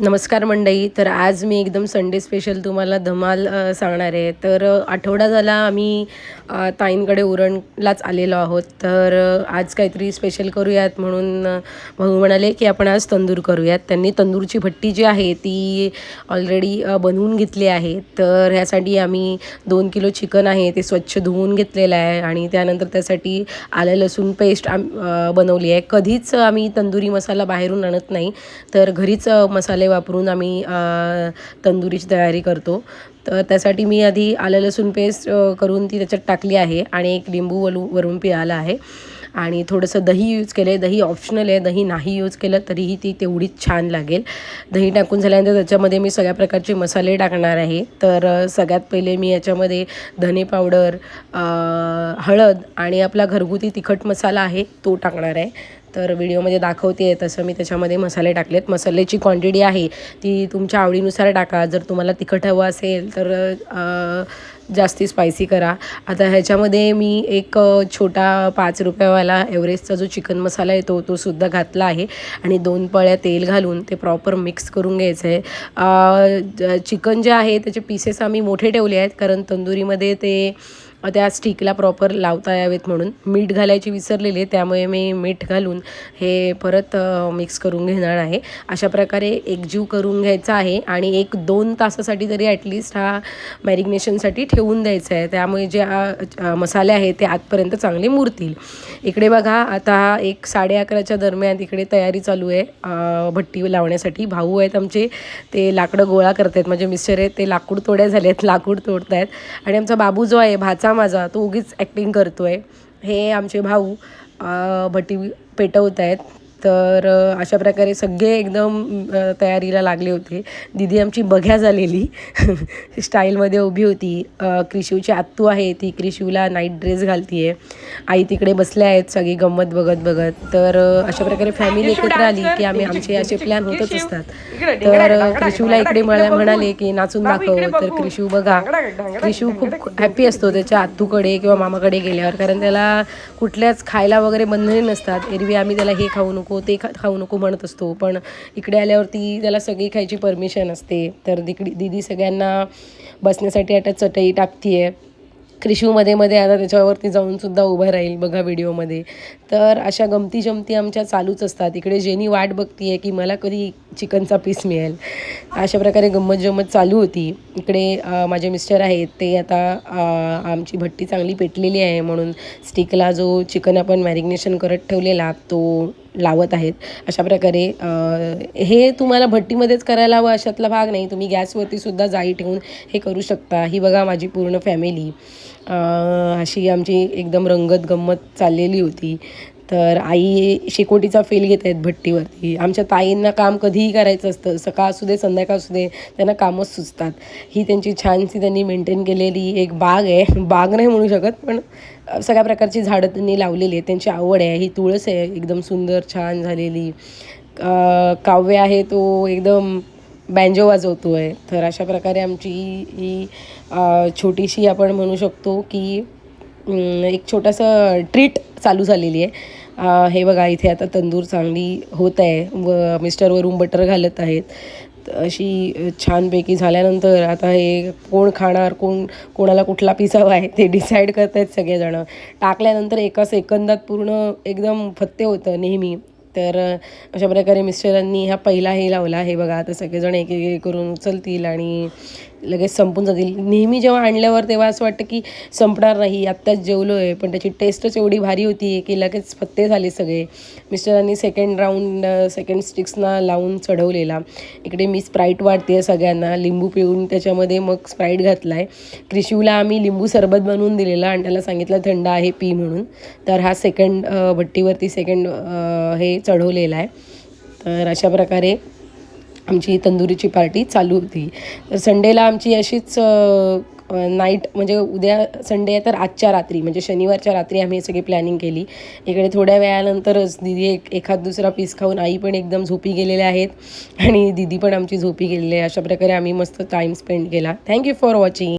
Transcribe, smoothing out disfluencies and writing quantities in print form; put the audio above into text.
नमस्कार मंडळी. तर आज मी एकदम संडे स्पेशल तुम्हाला धमाल सांगणार आहे. तर आठवडा झाला आम्ही ताईंकडे उरणलाच आलेलो आहोत. तर आज काहीतरी स्पेशल करूयात म्हणून भाऊ म्हणाले की आपण आज तंदूर करूयात. त्यांनी तंदूरची भट्टी जी आहे ती ऑलरेडी बनवून घेतली आहे. तर ह्यासाठी आम्ही 2 किलो चिकन आहे ते स्वच्छ धुवून घेतलेलं आहे आणि त्यानंतर त्यासाठी आलं लसूण पेस्ट बनवली आहे. कधीच आम्ही तंदुरी मसाला बाहेरून आणत नाही, तर घरीच मसाले वापरून आम्ही तंदुरीची तयारी करतो. तर त्यासाठी मी आधी आलं लसूण पेस्ट करून ती त्याच्यात टाकली आहे आणि एक लिंबू वरून पिळाला आहे आणि थोडंसं दही यूज केलं आहे. दही ऑप्शनल आहे, दही नाही यूज केलं तरीही ती तेवढीच छान लागेल. दही टाकून झाल्यानंतर त्याच्यामध्ये मी सगळ्या प्रकारचे मसाले टाकणार आहे. तर सगळ्यात पहिले मी याच्यामध्ये धने पावडर, हळद आणि आपला घरगुती तिखट मसाला आहे तो टाकणार आहे. तर व्हिडिओमध्ये दाखवते आहे तसं मी त्याच्यामध्ये मसाले टाकलेत. मसाल्याची क्वांटिटी आहे ती तुमच्या आवडीनुसार टाका. जर तुम्हाला तिखट हवं असेल तर जास्ती स्पायसी करा. आता ह्याच्यामध्ये मी एक छोटा 5 रुपयावाला एव्हरेस्टचा जो चिकन मसाला येतो तो सुद्धा घातला आहे आणि 2 पळ्या तेल घालून ते प्रॉपर मिक्स करून घ्यायचं आहे. चिकन जे आहे त्याचे पीसेस आम्ही मोठे ठेवले आहेत कारण तंदुरीमध्ये ते त्या स्टिकला प्रॉपर लावता यावेत म्हणून. मीठ घालायची विसरलेले, त्यामुळे मी मीठ घालून हे परत मिक्स करून घेणार आहे. अशा प्रकारे एकजीव करून घ्यायचा आहे आणि 1-2 तासासाठी तरी ॲटलिस्ट हा मॅरिग्नेशनसाठी ठेवून द्यायचा आहे. त्यामुळे जे मसाले आहेत ते आतपर्यंत चांगले मुरतील. इकडे बघा आता 1-11:30च्या दरम्यान इकडे तयारी चालू आहे भट्टी लावण्यासाठी. भाऊ आहेत आमचे, ते लाकडं गोळा करत आहेत. माझे मिस्टर आहेत ते लाकूड तोड्या झाले आहेत, लाकूड तोडत आहेत. आणि आमचा बाबू जो आहे भाचा माझा, तो उगीच ॲक्टिंग करतो आहे. हे आमचे भाऊ भट्टी पेटवत आहेत. तर अशा प्रकारे सगळे एकदम तयारीला लागले होते. दीदी आमची बघ्या झालेली स्टाईलमध्ये उभी होती. क्रिशूची आत्तू आहे ती क्रिशूला नाईट ड्रेस घालती आहे. आई तिकडे बसल्या आहेत सगळी गंमत बघत. तर अशा प्रकारे फॅमिली एकत्र आली की आमचे असे प्लॅन होतच असतात. तर क्रिशूला इकडे म्हणाले की नाचून दाखव. तर क्रिशू बघा, क्रिशू खूप हॅप्पी असतो त्याच्या आत्तूकडे किंवा मामाकडे गेल्यावर, कारण त्याला कुठल्याच खायला वगैरे बंधने नसतात. एरवी आम्ही त्याला हे खाऊ नको ते खाऊ नको म्हणत असतो, पण इकडे आल्यावरती त्याला सगळी खायची परमिशन असते. तर दीदी सगळ्यांना बसण्यासाठी आता चटई टाकते आहे. क्रिशू मध्ये आता त्याच्यावरती जाऊनसुद्धा उभं राहील बघा व्हिडिओमध्ये. तर अशा गमती जमती आमच्या चालूच असतात. इकडे जेनी वाट बघती आहे की मला कधी चिकनचा पीस मिळेल. अशा प्रकारे गंमत चालू होती. इकडे माझे मिस्टर आहेत ते आता आमची भट्टी चांगली पेटलेली आहे म्हणून स्टिकला जो चिकन आपण मॅरिग्नेशन करत ठेवलेला तो लावत आहेत. अशा प्रकारे हे तुम्हाला भट्टीमध्येच करायला हवं अशातला भाग नाही, तुम्ही गॅसवरती सुद्धा जाळी ठेवून हे करू शकता. ही बघा माझी पूर्ण फॅमिली अशी आमची एकदम रंगत गंमत चाललेली होती. तर आई शेकोटीचा फेल घेत आहेत भट्टीवरती. आमच्या ताईंना काम कधीही करायचं असतं, सकाळ असू दे संध्याकाळ असू दे, त्यांना कामच सुचतात. ही त्यांची छानशी त्यांनी मेंटेन केलेली एक बाग आहे. बाग नाही म्हणू शकत, पण सगळ्या प्रकारची झाडं त्यांनी लावलेली आहेत. त्यांची आवड आहे. ही तुळस आहे एकदम सुंदर छान झालेली. काव्य आहे तो एकदम बँजो वाजवतो आहे. तर अशा प्रकारे आमची ही छोटीशी आपण म्हणू शकतो की एक छोटंसं ट्रीट चालू झालेली आहे. हे बघा इथे आता तंदूर चांगली होत आहे व मिस्टर वरून बटर घालत आहेत. अशी छानपैकी झाल्यानंतर आता हे कोण खाणार, कोणाला कुठला पीस हवा आहे ते डिसाईड करत आहेत सगळेजणं. टाकल्यानंतर एका सेकंदात पूर्ण एकदम फत्ते होतं नेहमी. तर अशा प्रकारे मिस्टरांनी हा पहिला हे लावला. हे बघा आता सगळेजण एक करून उचलतील आणि लगेच संपून जातील. नेहमी जेव्हा आणल्यावर तेव्हा असं वाटतं की संपणार नाही, आत्ताच जेवलो आहे, पण त्याची टेस्टच एवढी भारी होती की लगेच फत्ते झाले सगळे. मिस्टरांनी सेकंड स्टिक्सना लावून चढवलेला. इकडे मी स्प्राईट वाटते सगळ्यांना, लिंबू पिळून त्याच्यामध्ये मग स्प्राईट घातला आहे. क्रिशूला आम्ही लिंबू सरबत बनवून दिलेला आणि त्याला सांगितलं थंड आहे पी म्हणून. तर हा भट्टीवरती हे चढवलेला आहे. तर अशा प्रकारे आमची तंदुरीची पार्टी चालू होती. तर संडेला आमची अशीच नाईट, म्हणजे उद्या संडे आहे तर आजच्या रात्री म्हणजे शनिवारच्या रात्री आम्ही हे सगळी प्लॅनिंग केली. इकडे थोड्या वेळानंतरच दीदी एखाद दुसरा पीस खाऊन आई पण एकदम झोपी गेलेल्या आहेत आणि दीदी पण आमची झोपी गेलेली आहे. अशा प्रकारे आम्ही मस्त टाईम स्पेंड केला. Thank you for watching.